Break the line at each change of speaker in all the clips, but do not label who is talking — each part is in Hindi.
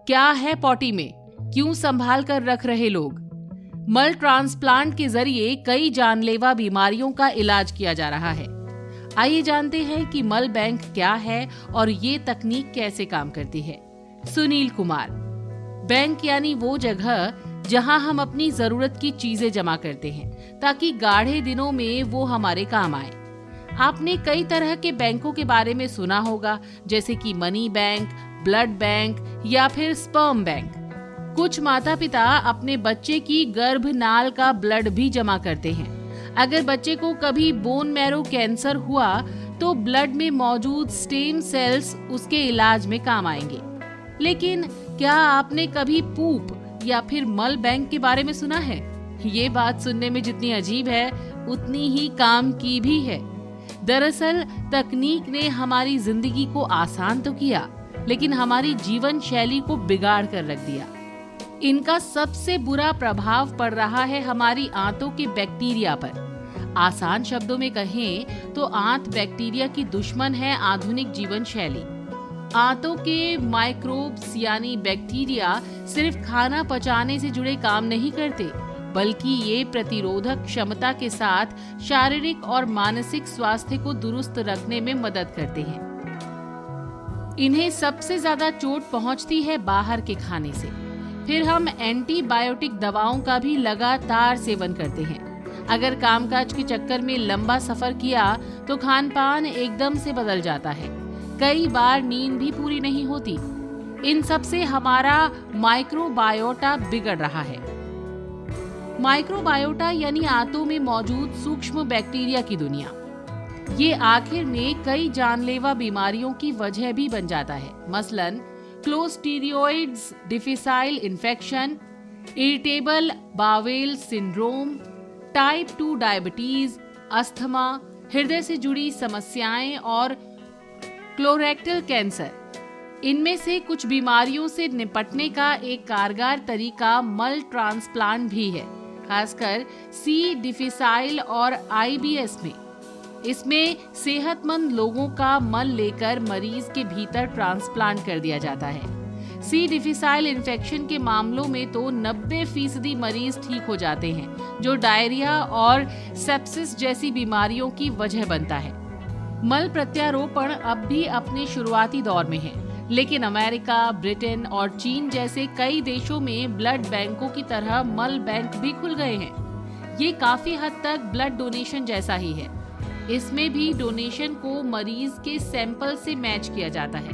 क्या है पॉटी में, क्यों संभाल कर रख रहे लोग। मल ट्रांसप्लांट के जरिए कई जानलेवा बीमारियों का इलाज किया जा रहा है। आइए जानते हैं कि मल बैंक क्या है और ये तकनीक कैसे काम करती है। सुनील कुमार। बैंक यानी वो जगह जहां हम अपनी जरूरत की चीजें जमा करते हैं ताकि गाढ़े दिनों में वो हमारे काम आए। आपने कई तरह के बैंकों के बारे में सुना होगा, जैसे कि मनी बैंक, ब्लड बैंक या फिर स्पर्म बैंक। कुछ माता पिता अपने बच्चे की गर्भनाल का ब्लड भी जमा करते हैं। अगर बच्चे को कभी बोन मैरो कैंसर हुआ तो ब्लड में मौजूद स्टेम सेल्स उसके इलाज में काम आएंगे। लेकिन क्या आपने कभी पूप या फिर मल बैंक के बारे में सुना है? ये बात सुनने में जितनी अजीब है उतनी ही काम की भी है। दरअसल तकनीक ने हमारी जिंदगी को आसान तो किया, लेकिन हमारी जीवन शैली को बिगाड़ कर रख दिया। इनका सबसे बुरा प्रभाव पड़ रहा है हमारी आंतों के बैक्टीरिया पर। आसान शब्दों में कहें तो आंत बैक्टीरिया की दुश्मन है आधुनिक जीवन शैली। आंतों के माइक्रोब्स यानी बैक्टीरिया सिर्फ खाना पचाने से जुड़े काम नहीं करते, बल्कि ये प्रतिरोधक क्षमता के साथ शारीरिक और मानसिक स्वास्थ्य को दुरुस्त रखने में मदद करते हैं। इन्हें सबसे ज्यादा चोट पहुंचती है बाहर के खाने से। फिर हम एंटीबायोटिक दवाओं का भी लगातार सेवन करते हैं। अगर कामकाज के चक्कर में लंबा सफर किया तो खान पान एकदम से बदल जाता है। कई बार नींद भी पूरी नहीं होती। इन सब से हमारा माइक्रोबायोटा बिगड़ रहा है। माइक्रोबायोटा यानी आंतों में मौजूद सूक्ष्म बैक्टीरिया की दुनिया। ये आखिर में कई जानलेवा बीमारियों की वजह भी बन जाता है। मसलन clostridioides difficile infection, irritable bowel syndrome, type 2 diabetes, asthma, हृदय से जुड़ी समस्याएं और क्लोरेक्टल कैंसर। इनमें से कुछ बीमारियों से निपटने का एक कारगर तरीका मल ट्रांसप्लांट भी है, खासकर सी डिफिसाइल और IBS में। इसमें सेहतमंद लोगों का मल लेकर मरीज के भीतर ट्रांसप्लांट कर दिया जाता है। सी डिफिसाइल इन्फेक्शन के मामलों में तो 90% मरीज ठीक हो जाते हैं, जो डायरिया और सेप्सिस जैसी बीमारियों की वजह बनता है। मल प्रत्यारोपण अब भी अपने शुरुआती दौर में है, लेकिन अमेरिका, ब्रिटेन और चीन जैसे कई देशों में ब्लड बैंकों की तरह मल बैंक भी खुल गए हैं। ये काफी हद तक ब्लड डोनेशन जैसा ही है। इसमें भी डोनेशन को मरीज के सैंपल से मैच किया जाता है।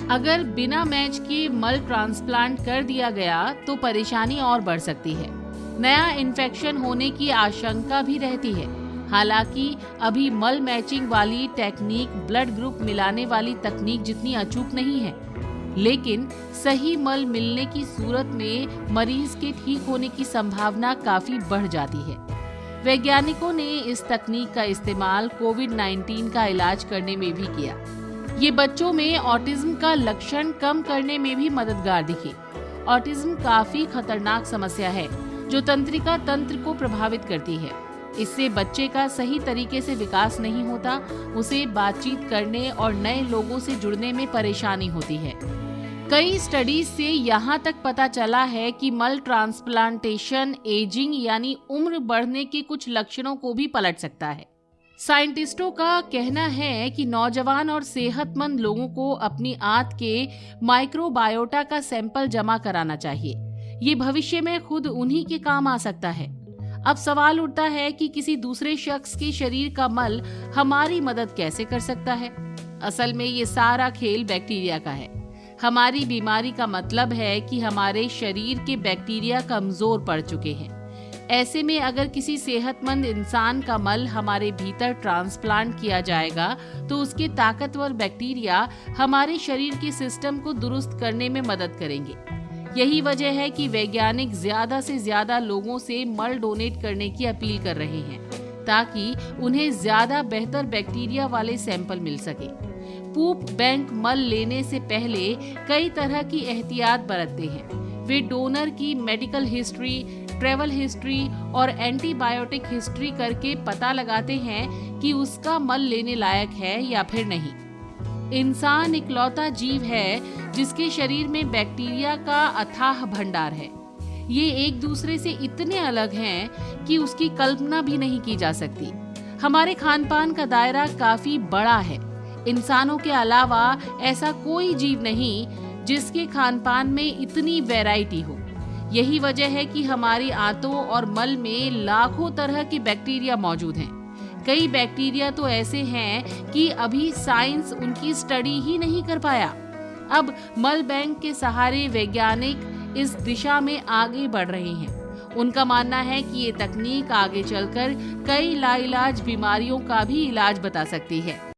अगर बिना मैच किए मल ट्रांसप्लांट कर दिया गया तो परेशानी और बढ़ सकती है। नया इन्फेक्शन होने की आशंका भी रहती है। हालांकि अभी मल मैचिंग वाली टेक्निक ब्लड ग्रुप मिलाने वाली तकनीक जितनी अचूक नहीं है, लेकिन सही मल मिलने की सूरत में मरीज के ठीक होने की संभावना काफी बढ़ जाती है। वैज्ञानिकों ने इस तकनीक का इस्तेमाल कोविड-19 का इलाज करने में भी किया। ये बच्चों में ऑटिज्म का लक्षण कम करने में भी मददगार दिखी। ऑटिज्म काफी खतरनाक समस्या है जो तंत्रिका तंत्र को प्रभावित करती है। इससे बच्चे का सही तरीके से विकास नहीं होता, उसे बातचीत करने और नए लोगों से जुड़ने में परेशानी होती है। कई स्टडीज से यहाँ तक पता चला है कि मल ट्रांसप्लांटेशन एजिंग यानी उम्र बढ़ने के कुछ लक्षणों को भी पलट सकता है। साइंटिस्टों का कहना है कि नौजवान और सेहतमंद लोगों को अपनी आंत के माइक्रोबायोटा का सैंपल जमा कराना चाहिए। ये भविष्य में खुद उन्हीं के काम आ सकता है। अब सवाल उठता है कि किसी दूसरे शख्स के शरीर का मल हमारी मदद कैसे कर सकता है? असल में ये सारा खेल बैक्टीरिया का है। हमारी बीमारी का मतलब है कि हमारे शरीर के बैक्टीरिया कमजोर पड़ चुके हैं। ऐसे में अगर किसी सेहतमंद इंसान का मल हमारे भीतर ट्रांसप्लांट किया जाएगा तो उसके ताकतवर बैक्टीरिया हमारे शरीर के सिस्टम को दुरुस्त करने में मदद करेंगे। यही वजह है कि वैज्ञानिक ज्यादा से ज्यादा लोगों से मल डोनेट करने की अपील कर रहे हैं ताकि उन्हें ज्यादा बेहतर बैक्टीरिया वाले सैंपल मिल सके। पूप बैंक मल लेने से पहले कई तरह की एहतियात बरतते हैं। वे डोनर की मेडिकल हिस्ट्री, ट्रैवल हिस्ट्री और एंटीबायोटिक हिस्ट्री करके पता लगाते हैं कि उसका मल लेने लायक है या फिर नहीं। इंसान इकलौता जीव है जिसके शरीर में बैक्टीरिया का अथाह भंडार है। ये एक दूसरे से इतने अलग हैं कि उसकी कल्पना भी नहीं की जा सकती। हमारे खान पान का दायरा काफी बड़ा है। इंसानों के अलावा ऐसा कोई जीव नहीं जिसके खान पान में इतनी वैरायटी हो। यही वजह है कि हमारी आंतों और मल में लाखों तरह के बैक्टीरिया मौजूद हैं। कई बैक्टीरिया तो ऐसे हैं कि अभी साइंस उनकी स्टडी ही नहीं कर पाया। अब मल बैंक के सहारे वैज्ञानिक इस दिशा में आगे बढ़ रहे हैं। उनका मानना है कि ये तकनीक आगे चलकर कई लाइलाज बीमारियों का भी इलाज बता सकती है।